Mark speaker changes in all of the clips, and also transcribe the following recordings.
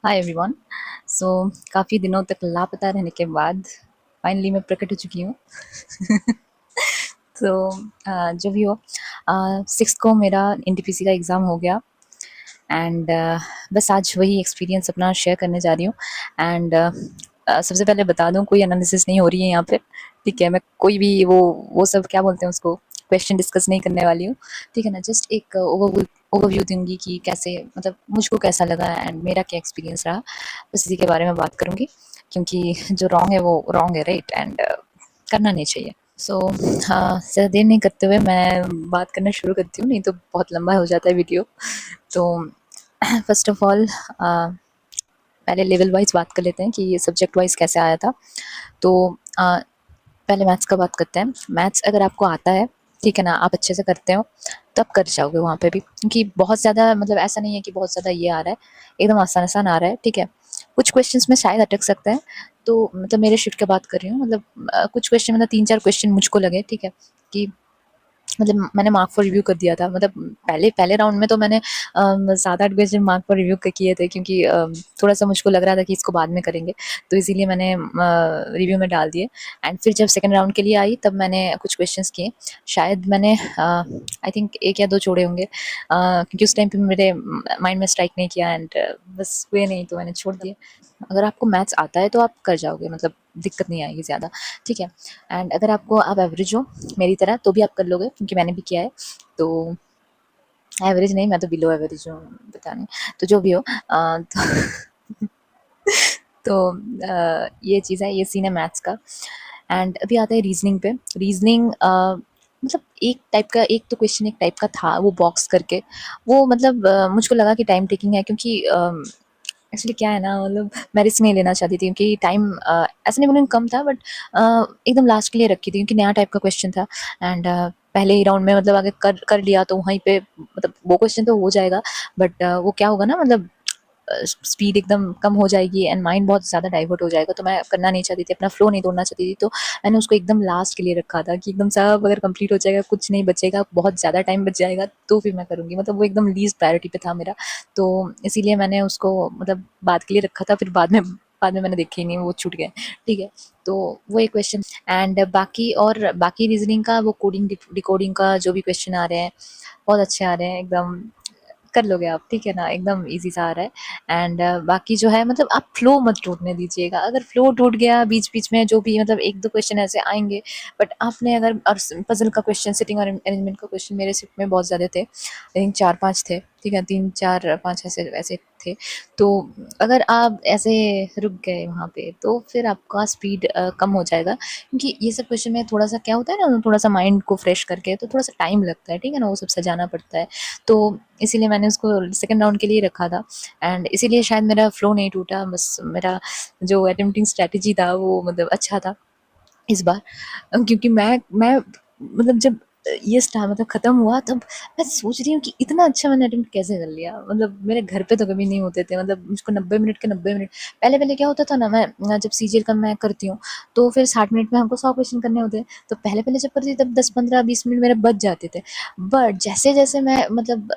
Speaker 1: Hi everyone. सो काफ़ी दिनों तक लापता रहने के बाद फाइनली मैं प्रकट हो चुकी हूँ। तो जो भी हो, 6 को मेरा एनटीपीसी का एग्ज़ाम हो गया एंड बस आज वही एक्सपीरियंस अपना शेयर करने जा रही हूँ। एंड सबसे पहले बता दूँ, कोई एनालिसिस नहीं हो रही है यहाँ पे, ठीक है। मैं कोई भी वो सब क्या बोलते हैं उसको, क्वेश्चन डिस्कस नहीं करने वाली हूँ, ठीक है ना। जस्ट एक ओवरव्यू दूंगी कि कैसे, मतलब मुझको कैसा लगा एंड मेरा क्या एक्सपीरियंस रहा, बस इसी के बारे में बात करूँगी। क्योंकि जो रॉन्ग है वो रॉन्ग है, राइट, एंड करना नहीं चाहिए। सो हाँ, ज़्यादा देर नहीं करते हुए मैं बात करना शुरू करती हूँ, नहीं तो बहुत लंबा हो जाता है वीडियो। तो फर्स्ट ऑफ ऑल पहले लेवल वाइज बात कर लेते हैं कि ये सब्जेक्ट वाइज कैसे आया था। तो पहले मैथ्स का बात करते हैं। मैथ्स अगर आपको आता है, ठीक है ना, आप अच्छे से करते हो, तब कर जाओगे वहाँ पे भी, क्योंकि बहुत ज़्यादा, मतलब ऐसा नहीं है कि बहुत ज़्यादा ये आ रहा है, एकदम आसान आसान आ रहा है, ठीक है। कुछ क्वेश्चंस में शायद अटक सकते हैं, तो मतलब मेरे शिफ्ट की बात कर रही हूँ, मतलब कुछ क्वेश्चन, मतलब 3-4 क्वेश्चन मुझको लगे, ठीक है, कि मतलब मैंने मार्क फॉर रिव्यू कर दिया था। मतलब पहले पहले राउंड में तो मैंने 7-8 क्वेश्चन मार्क फॉर रिव्यू किए थे, क्योंकि थोड़ा सा मुझको लग रहा था कि इसको बाद में करेंगे, तो इसीलिए मैंने रिव्यू में डाल दिए। एंड फिर जब सेकंड राउंड के लिए आई, तब मैंने कुछ क्वेश्चंस किए। शायद मैंने आई थिंक 1 या 2 छोड़े होंगे, क्योंकि उस टाइम पे मेरे माइंड में स्ट्राइक नहीं किया, एंड बस हुए नहीं तो मैंने छोड़ दिए। अगर आपको मैथ्स आता है तो आप कर जाओगे, मतलब दिक्कत नहीं आएगी ज़्यादा, ठीक है। एंड अगर आप एवरेज हो मेरी तरह, तो भी आप कर लोगे, क्योंकि मैंने भी किया है। तो एवरेज नहीं, मैं तो बिलो एवरेज हूँ, पता नहीं, तो जो भी हो, तो तो ये चीज़ है, ये सीन है मैथ्स का। एंड अभी आता है रीजनिंग पे। रीजनिंग मतलब एक तो क्वेश्चन एक टाइप का था, वो बॉक्स करके, वो मतलब मुझको लगा कि टाइम टेकिंग है, क्योंकि एक्चुअली क्या है ना, मतलब मैं रिस्क नहीं लेना चाहती थी, क्योंकि टाइम ऐसा नहीं बोलूँगी कम था, बट एकदम लास्ट के लिए रखी थी, क्योंकि नया टाइप का क्वेश्चन था। एंड पहले ही राउंड में मतलब अगर कर लिया तो वहीं पे, मतलब वो क्वेश्चन तो हो जाएगा, बट वो क्या होगा ना, मतलब स्पीड एकदम कम हो जाएगी एंड माइंड बहुत ज़्यादा डाइवर्ट हो जाएगा, तो मैं करना नहीं चाहती थी, अपना फ्लो नहीं तोड़ना चाहती थी। तो मैंने उसको एकदम लास्ट के लिए रखा था, कि एकदम सब अगर कंप्लीट हो जाएगा, कुछ नहीं बचेगा, बहुत ज़्यादा टाइम बच जाएगा, तो फिर मैं करूँगी, मतलब वो एकदम लीस्ट प्रायोरिटी पे था मेरा। तो इसीलिए मैंने उसको मतलब बाद के लिए रखा था, फिर बाद में मैंने देखे ही नहीं, वो छूट गए, ठीक है। तो वो एक क्वेश्चन। एंड बाकी रीजनिंग का, वो कोडिंग डिकोडिंग का जो भी क्वेश्चन आ रहे हैं, बहुत अच्छे आ रहे हैं, एकदम कर लोगे आप, ठीक है ना, एकदम ईज़ी सा आ रहा है। एंड बाकी जो है, मतलब आप फ्लो मत टूटने दीजिएगा। अगर फ्लो टूट गया बीच-बीच में, जो भी मतलब 1-2 क्वेश्चन ऐसे आएँगे, बट आपने अगर, और पज़ल का क्वेश्चन, सिटिंग और अरेंजमेंट का क्वेश्चन मेरे शिफ्ट में बहुत ज़्यादा थे। आई थिंक 4-5 थे, ठीक है, 3-4-5 ऐसे ऐसे थे। तो अगर आप ऐसे रुक गए वहाँ पे, तो फिर आपका स्पीड कम हो जाएगा, क्योंकि ये सब क्वेश्चन में थोड़ा-सा क्या होता है ना, थोड़ा-सा माइंड को फ्रेश करके, तो थोड़ा-सा टाइम लगता है, ठीक है ना, वो सब सजाना पड़ता है। तो इसीलिए मैंने उसको सेकंड राउंड के लिए रखा था, एंड इसीलिए शायद मेरा फ्लो नहीं टूटा, बस मेरा जो अटेम्प्टिंग स्ट्रैटेजी था वो मतलब अच्छा था इस बार। क्योंकि मैं मतलब जब ये मतलब ख़त्म हुआ, तब मैं सोच रही हूँ कि इतना अच्छा मैंने अटेम्प्ट कैसे कर लिया। मतलब मेरे घर पे तो कभी नहीं होते थे, मतलब मुझको 90 मिनट के 90 मिनट, पहले-पहले क्या होता था ना, मैं जब सीजीएल का मैं करती हूँ, तो फिर 60 मिनट में हमको 100 क्वेश्चन करने होते हैं। तो पहले-पहले जब करती थी, तब 10-15-20 मिनट मेरे बच जाते थे। बट जैसे-जैसे मैं मतलब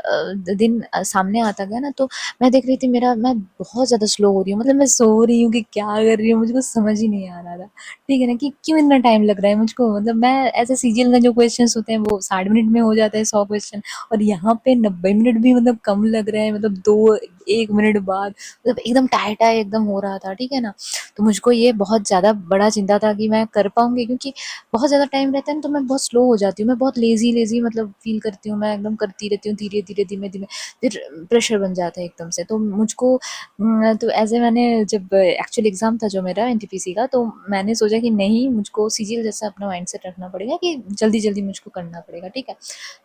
Speaker 1: दिन सामने आता गया ना, तो मैं देख रही थी मैं बहुत ज़्यादा स्लो हो रही हूँ। मतलब मैं सो रही हूँ कि क्या कर रही हूँ, मुझको समझ ही नहीं आ रहा था। ठीक है ना, कि क्यों इतना टाइम लग रहा है मुझको, मतलब मैं ऐसे सीजीएल में जो क्वेश्चंस होते हैं वो 60 मिनट में हो जाता है 100 क्वेश्चन, और यहाँ पे 90 मिनट भी मतलब कम लग रहे हैं, मतलब 2-1 मिनट बाद मतलब एकदम टाय एकदम हो रहा था, ठीक है ना। तो मुझको ये बहुत ज़्यादा बड़ा चिंता था कि मैं कर पाऊँगी, क्योंकि बहुत ज़्यादा टाइम रहता है ना, तो मैं बहुत स्लो हो जाती हूँ, मैं बहुत लेज़ी मतलब फ़ील करती हूँ, मैं एकदम करती रहती हूँ धीरे-धीरे, धीमे-धीमे, फिर प्रेशर बन जाता है एकदम से। तो मुझको तो ऐसे मैंने जब एक्चुअल एग्ज़ाम था जो मेरा एनटीपीसी का, तो मैंने सोचा कि नहीं, मुझको सीजीएल जैसा अपना माइंडसेट रखना पड़ेगा, कि जल्दी-जल्दी मुझको करना पड़ेगा, ठीक है।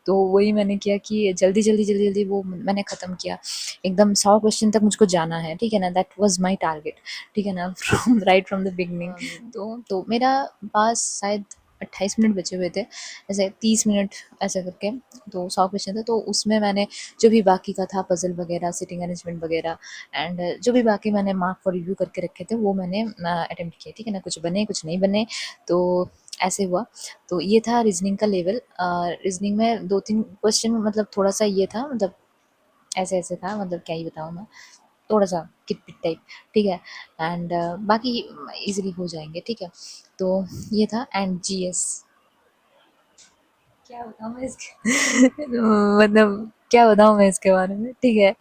Speaker 1: तो वही मैंने किया कि जल्दी-जल्दी वो मैंने ख़त्म किया। एकदम 100 क्वेश्चन तक मुझको जाना है, ठीक है ना, दैट वाज़ माय टारगेट, ठीक है ना, फ्रॉम द बिगिनिंग। तो मेरा पास शायद 28 मिनट बचे हुए थे, ऐसे 30 मिनट ऐसे करके, तो 100 क्वेश्चन थे, तो उसमें मैंने जो भी बाकी का था, पज़ल वगैरह, सिटिंग अरेंजमेंट वगैरह, एंड जो भी बाकी मैंने मार्क फॉर रिव्यू करके रखे थे, वो मैंने अटेम्प्ट किए, ठीक है ना, कुछ बने कुछ नहीं बने, तो ऐसे हुआ। तो ये था रीजनिंग का लेवल। रीजनिंग में 2-3 क्वेश्चन मतलब थोड़ा सा ये था, मतलब ऐसे ऐसे था, मतलब क्या ही बताऊँ मैं। थोड़ा-सा किट-पिट टाइप, ठीक है? एंड बाकी ईज़िली हो जाएँगे, ठीक है? तो ये था एंड जीएस क्या बताऊँ मैं इसके मतलब क्या बताऊँ मैं इसके बारे में, ठीक है?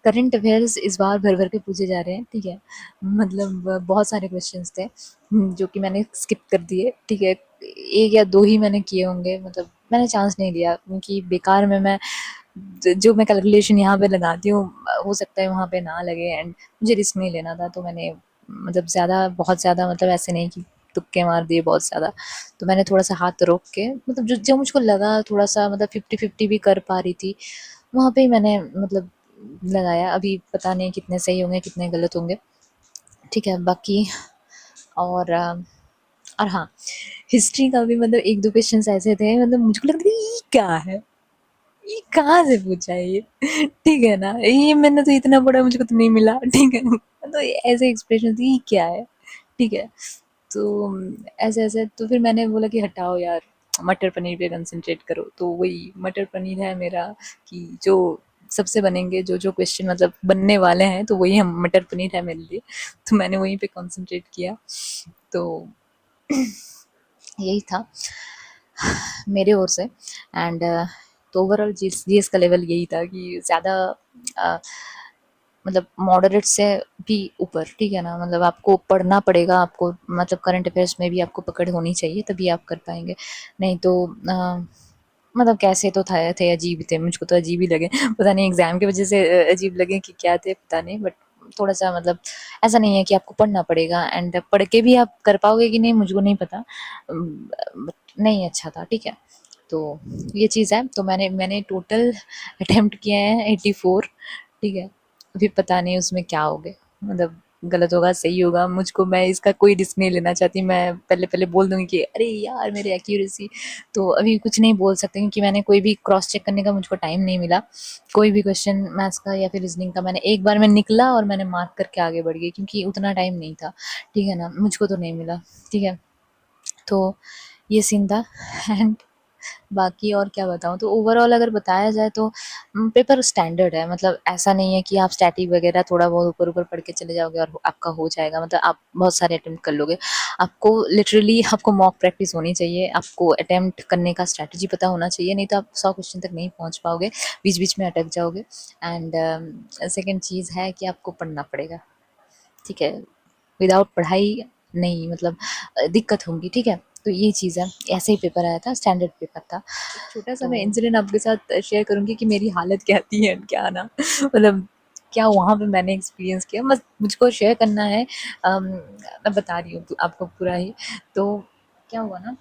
Speaker 1: करंट अफेयर्स इस बार भर-भर के पूछे जा रहे हैं, ठीक है? मतलब बहुत सारे क्वेश्चन्स थे जो कि मैंने स्किप कर दिए, ठीक है? 1 या 2 ही मैंने किए होंगे मतलब मैंने चांस नहीं लिया क्योंकि बेकार में मैं जो मैं कैलकुलेशन यहाँ पे लगाती हूँ हो सकता है वहाँ पे ना लगे एंड मुझे रिस्क नहीं लेना था तो मैंने मतलब ज़्यादा बहुत ज़्यादा मतलब ऐसे नहीं कि तुक्के मार दिए बहुत ज़्यादा। तो मैंने थोड़ा-सा हाथ रोक के मतलब जो मुझको लगा थोड़ा-सा मतलब 50-50 भी कर पा रही थी, वहाँ पे ही मैंने मतलब लगाया। अभी पता नहीं कितने सही होंगे, कितने गलत होंगे, ठीक है? बाकी और और हाँ, हिस्ट्री का भी मतलब 1-2 क्वेश्चन्स ऐसे थे मतलब मुझको लगता था ये क्या है? ये कहाँ से पूछा है ये? ठीक है ना? ये मैंने तो इतना पढ़ा मुझको तो नहीं मिला, ठीक है? तो ऐसे एक्सप्रेशन थे ये क्या है? ठीक है? तो ऐसे-ऐसे तो फिर मैंने बोला कि हटाओ यार, मटर पनीर पे कंसंट्रेट करो। तो वही मटर पनीर है मेरा कि जो सबसे बनेंगे जो क्वेश्चन मतलब बनने वाले हैं तो वही हम मटर पनीर है मेरे लिए। तो मैंने वहीं पे कंसंट्रेट किया। तो यही था मेरे ओर से एंड तो ओवरऑल जीएस का लेवल यही था कि ज़्यादा अ, मतलब मॉडरेट से भी ऊपर, ठीक है ना? मतलब आपको पढ़ना पड़ेगा, आपको मतलब करंट अफेयर्स में भी आपको पकड़ होनी चाहिए तभी आप कर पाएँगे। नहीं तो मतलब कैसे तो थे अजीब थे, मुझको तो अजीब ही लगे। पता नहीं एग्ज़ाम की वज़ह से अजीब लगे कि क्या थे पता नहीं बट थोड़ा-सा मतलब ऐसा नहीं है कि आपको पढ़ना पड़ेगा एंड पढ़ के भी आप कर पाओगे कि नहीं मुझको नहीं पता। बट नहीं अच्छा था, ठीक है? तो ये चीज़ है, तो मैंने टोटल अटेम्प्ट किए हैं 84, ठीक है? अभी पता नहीं उसमें क्या होगे, मतलब गलत होगा, सही होगा, मुझको मैं इसका कोई रिस्क नहीं लेना चाहती। मैं पहले-पहले बोल दूँगी कि अरे यार! मेरी एक्यूरेसी तो अभी कुछ नहीं बोल सकते क्योंकि मैंने कोई भी क्रॉस चेक करने का मुझको टाइम नहीं मिला। कोई भी क्वेश्चन मैथ्स का या फिर रीज़निंग का मैंने एक बार में निकला और मैंने मार्क करके आगे बढ़ गई क्योंकि उतना टाइम नहीं था, ठीक है ना? मुझको तो नहीं मिला, ठीक है? तो ये सीन था एंड बाकी और क्या बताऊँ तो ओवरऑल अगर बताया जाए तो पेपर स्टैंडर्ड है मतलब ऐसा नहीं है कि आप स्टैटिक वगैरह थोड़ा बहुत ऊपर-ऊपर पढ़ के चले जाओगे और आपका हो जाएगा मतलब आप बहुत सारे अटेम्प्ट कर लोगे। आपको लिटरली आपको मॉक प्रैक्टिस होनी चाहिए, आपको अटेम्प्ट करने का स्ट्रैटेजी पता होना चाहिए, नहीं तो आप 100 क्वेश्चन तक नहीं पहुँच पाओगे, बीच-बीच में अटक जाओगे एंड सेकंड चीज़ है कि आपको पढ़ना पड़ेगा, ठीक है? विदाउट पढ़ाई नहीं मतलब दिक्कत होंगी, ठीक है? तो ये चीज़ है, ऐसे ही पेपर आया था, स्टैंडर्ड पेपर था। एक छोटा-सा मैं इंसिडेंट आपके साथ शेयर करूँगी कि मेरी हालत क्या थी एंड क्या ना मतलब क्या वहाँ पे मैंने एक्सपीरियंस किया बस मुझको शेयर करना है मैं बता रही हूँ आपको पूरा ही। तो क्या हुआ ना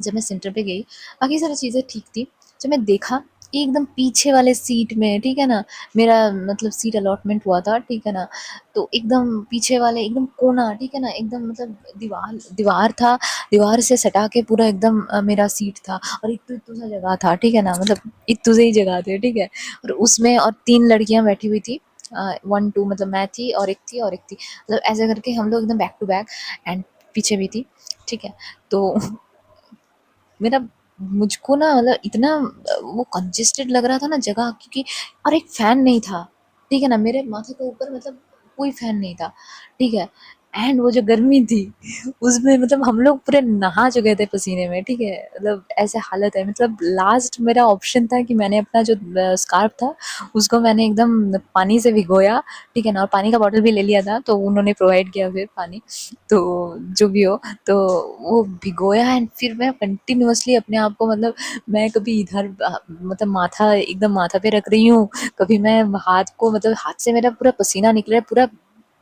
Speaker 1: जब मैं सेंटर पे गई, बाकी सारी चीज़ें ठीक थी। जब मैं देखा एकदम पीछे वाले सीट में, ठीक है ना? मेरा मतलब सीट अलॉटमेंट हुआ था, ठीक है ना? तो एकदम पीछे वाले एकदम कोना, ठीक है ना? एकदम मतलब दीवार दीवार था, दीवार से सटा के पूरा एकदम मेरा सीट था और इत्तू-इत्तू सा जगह था, ठीक है ना? मतलब इत्तू से ही जगह थे, ठीक है? और उसमें और 3 लड़कियाँ बैठी हुई थी 1-2 मतलब मैं थी और एक थी और एक थी। मतलब ऐसे करके हम लोग एकदम बैक टू बैक एंड पीछे भी थी, ठीक है? तो मेरा मुझको ना मतलब इतना वो कंजेस्टेड लग रहा था ना जगह क्योंकि और एक फ़ैन नहीं था, ठीक है ना? मेरे माथे के ऊपर मतलब कोई फ़ैन नहीं था, ठीक है? एंड वो जो गर्मी थी उसमें मतलब हम लोग पूरे नहा चुके थे पसीने में, ठीक है? मतलब ऐसे हालत है मतलब लास्ट मेरा ऑप्शन था कि मैंने अपना जो स्कार्फ़ था उसको मैंने एकदम पानी से भिगोया, ठीक है ना? और पानी का बॉटल भी ले लिया था तो उन्होंने प्रोवाइड किया फिर पानी, तो जो भी हो तो वो भिगोया एंड फिर मैं कंटिन्यूअसली अपने आप को मतलब मैं कभी इधर मतलब माथा एकदम माथा पे रख रही हूँ, कभी मैं हाथ को मतलब हाथ से मेरा पूरा पसीना निकल रहा है, पूरा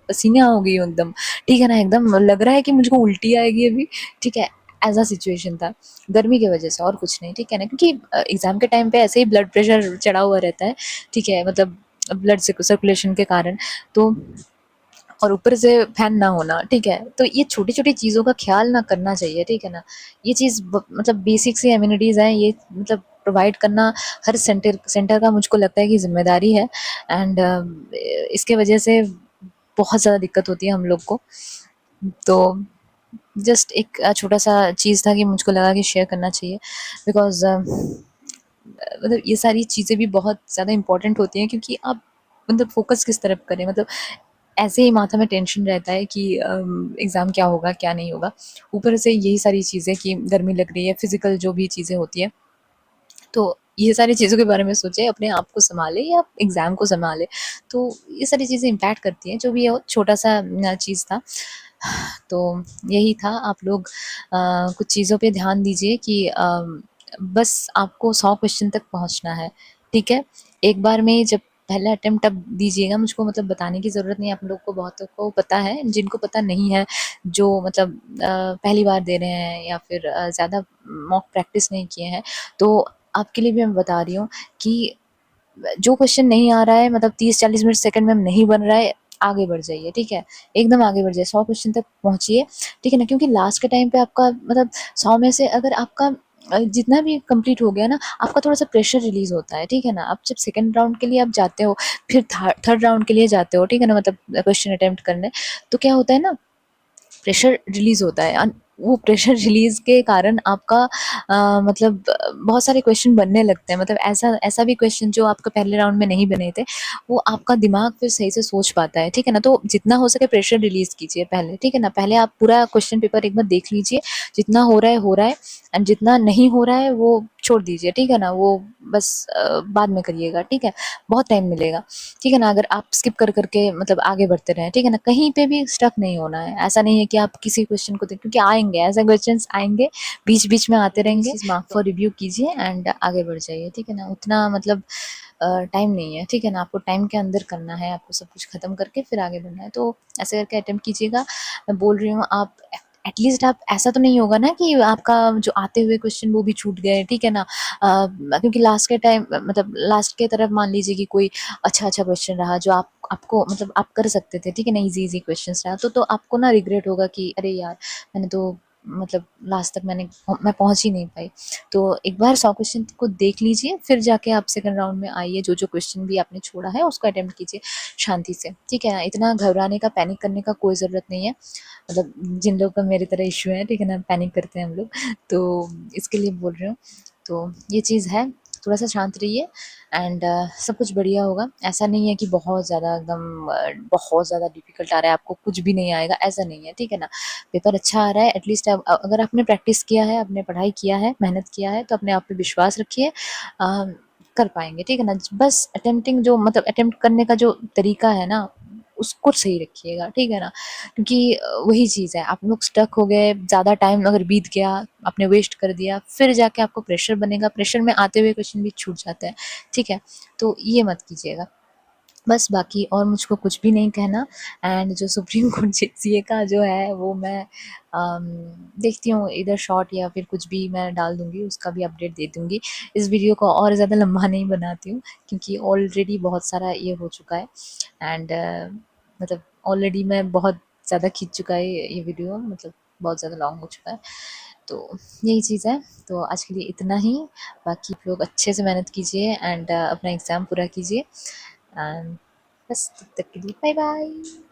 Speaker 1: पसीना हो गई हूँ एकदम, ठीक है ना? एकदम लग रहा है कि मुझको उल्टी आएगी अभी, ठीक है? ऐसा सिचुएशन था, गर्मी की वजह से और कुछ नहीं, ठीक है ना? क्योंकि एग्ज़ाम के टाइम पे ऐसे ही ब्लड प्रेशर चढ़ा हुआ रहता है, ठीक है? मतलब ब्लड सर्कुलेशन के कारण तो और ऊपर से फैन ना होना, ठीक है? तो ये छोटी-छोटी चीज़ों का ख़्याल ना करना चाहिए, ठीक है ना? ये चीज़ ब मतलब बेसिक सी एमेनिटीज़ हैं, ये मतलब प्रोवाइड करना हर सेंटर सेंटर का मुझको लगता है कि ज़िम्मेदारी है एंड इसके वजह से बहुत ज़्यादा दिक्कत होती है हम लोग को। तो जस्ट एक छोटा-सा चीज़ था कि मुझको लगा कि शेयर करना चाहिए बिकॉज़ मतलब ये सारी चीज़ें भी बहुत ज़्यादा इम्पोर्टेंट होती हैं क्योंकि आप मतलब फ़ोकस किस तरफ करें, मतलब ऐसे ही माथा में टेंशन रहता है कि एग्ज़ाम क्या होगा, क्या नहीं होगा। ऊपर से यही सारी चीज़ें कि गर्मी लग रही है, फ़िज़िकल जो भी चीज़ें होती हैं, तो ये सारी चीज़ों के बारे में सोचें, अपने आप को सँभालें या एग्ज़ाम को सँभालें। तो ये सारी चीज़ें इम्पैक्ट करती हैं, जो भी हो छोटा-सा चीज़ था। तो यही था, आप लोग कुछ चीज़ों पे ध्यान दीजिए कि बस आपको 100 क्वेश्चन तक पहुँचना है, ठीक है? एक बार में जब पहला अटेम्प्ट आप दीजिएगा, मुझको मतलब बताने की ज़रूरत नहीं है, आप लोग को बहुतों को पता है, जिनको पता नहीं है, जो मतलब पहली बार दे रहे हैं या फिर ज़्यादा मॉक प्रैक्टिस नहीं किए हैं, तो आपके लिए भी मैं बता रही हूँ कि जो क्वेश्चन नहीं आ रहा है, मतलब 30-40 मिनट सेकंड में नहीं बन रहा है, आगे बढ़ जाइए, ठीक है? एकदम आगे बढ़ जाइए, 100 क्वेश्चन तक पहुँचिए, ठीक है ना? क्योंकि लास्ट के टाइम पे आपका मतलब 100 में से अगर आपका जितना भी कंप्लीट हो गया ना, आपका थोड़ा-सा प्रेशर रिलीज़ होता है, ठीक है ना? आप जब सेकंड राउंड के लिए आप जाते हो, फिर थर्ड राउंड के लिए जाते हो, ठीक है ना? मतलब क्वेश्चन अटेम्प्ट करने, तो क्या होता है ना, प्रेशर रिलीज़ होता है, वो प्रेशर रिलीज़ के कारण आपका मतलब बहुत सारे क्वेश्चन बनने लगते हैं, मतलब ऐसा ऐसा भी क्वेश्चन जो आपका पहले राउंड में नहीं बने थे, वो आपका दिमाग फिर सही से सोच पाता है, ठीक है ना? तो जितना हो सके प्रेशर रिलीज़ कीजिए पहले, ठीक है ना? पहले आप पूरा क्वेश्चन पेपर एक बार देख लीजिए, जितना हो रहा है एंड जितना नहीं हो रहा है वो छोड़ दीजिए, ठीक है ना? वो बस बाद में करिएगा, ठीक है? बहुत टाइम मिलेगा, ठीक है ना? अगर आप स्किप कर के मतलब आगे बढ़ते रहें, ठीक है ना? कहीं पे भी स्टक नहीं होना है। ऐसा नहीं है कि आप किसी क्वेश्चन को देख, क्योंकि आएँगे, ऐसे क्वेश्चन्स आएँगे, बीच-बीच में आते रहेंगे। मार्क फॉर रिव्यू कीजिए एंड आगे बढ़ जाइए, ठीक है ना? उतना मतलब टाइम नहीं है, ठीक है ना? आपको टाइम के अंदर करना है, आपको सब कुछ खत्म करके फिर आगे बढ़ना है। तो ऐसे करके अटेम्प्ट कीजिएगा। मैं बोल रही हूँ, आप एटलीस्ट आप ऐसा तो नहीं होगा ना कि आपका जो आते हुए क्वेश्चन वो भी छूट गए, ठीक है ना? क्योंकि लास्ट के टाइम मतलब लास्ट के तरफ मान लीजिए कि कोई अच्छा क्वेश्चन रहा जो आपको मतलब आप कर सकते थे, ठीक है ना? ईज़ी क्वेश्चंस रहा तो आपको ना रिग्रेट होगा कि अरे यार! मैंने तो मतलब लास्ट तक मैं पहुँच ही नहीं पाई। तो एक बार 100 क्वेश्चन को देख लीजिए, फिर जाके आप सेकंड राउंड में आइए, जो क्वेश्चन भी आपने छोड़ा है उसको अटेम्प्ट कीजिए शांति से, ठीक है ना? इतना घबराने का, पैनिक करने का कोई ज़रूरत नहीं है। मतलब जिन लोग का मेरी तरह इश्यू है, ठीक है ना? पैनिक करते हैं हम लोग, तो इसके लिए बोल रही हूँ। तो ये चीज़ है, थोड़ा-सा शांत रहिए एंड सब कुछ बढ़िया होगा। ऐसा नहीं है कि बहुत ज़्यादा एकदम बहुत ज़्यादा डिफ़िकल्ट आ रहा है, आपको कुछ भी नहीं आएगा, ऐसा नहीं है, ठीक है ना? पेपर अच्छा आ रहा है, एटलीस्ट अगर आपने प्रैक्टिस किया है, आपने पढ़ाई किया है, मेहनत किया है, तो अपने आप पे विश्वास रखिए, कर पाएँगे, ठीक है ना? बस अटेम्प्टिंग जो मतलब अटेम्प्ट करने का जो तरीका है ना, उसको सही रखिएगा, ठीक है ना? क्योंकि वही चीज़ है, आप लोग स्टक हो गए, ज़्यादा टाइम अगर बीत गया, आपने वेस्ट कर दिया, फिर जाके आपको प्रेशर बनेगा, प्रेशर में आते हुए क्वेश्चन भी छूट जाते हैं, ठीक है? तो ये मत कीजिएगा। बस बाकी और मुझको कुछ भी नहीं कहना एंड जो सुप्रीम कोर्ट सीए का जो है वो मैं अम, देखती हूँ, इधर शॉर्ट या फिर कुछ भी मैं डाल दूँगी, उसका भी अपडेट दे दूँगी। इस वीडियो को और ज़्यादा लंबा नहीं बनाती हूँ क्योंकि ऑलरेडी बहुत सारा ये हो चुका है एंड मतलब ऑलरेडी मैं बहुत ज़्यादा खींच चुका है ये वीडियो, मतलब बहुत ज़्यादा लॉन्ग हो चुका है। तो यही चीज़ है, तो आज के लिए इतना ही। बाकी आप लोग अच्छे से मेहनत कीजिए एंड अपना एग्ज़ाम पूरा कीजिए एंड बस तब तक के लिए बाय बाय।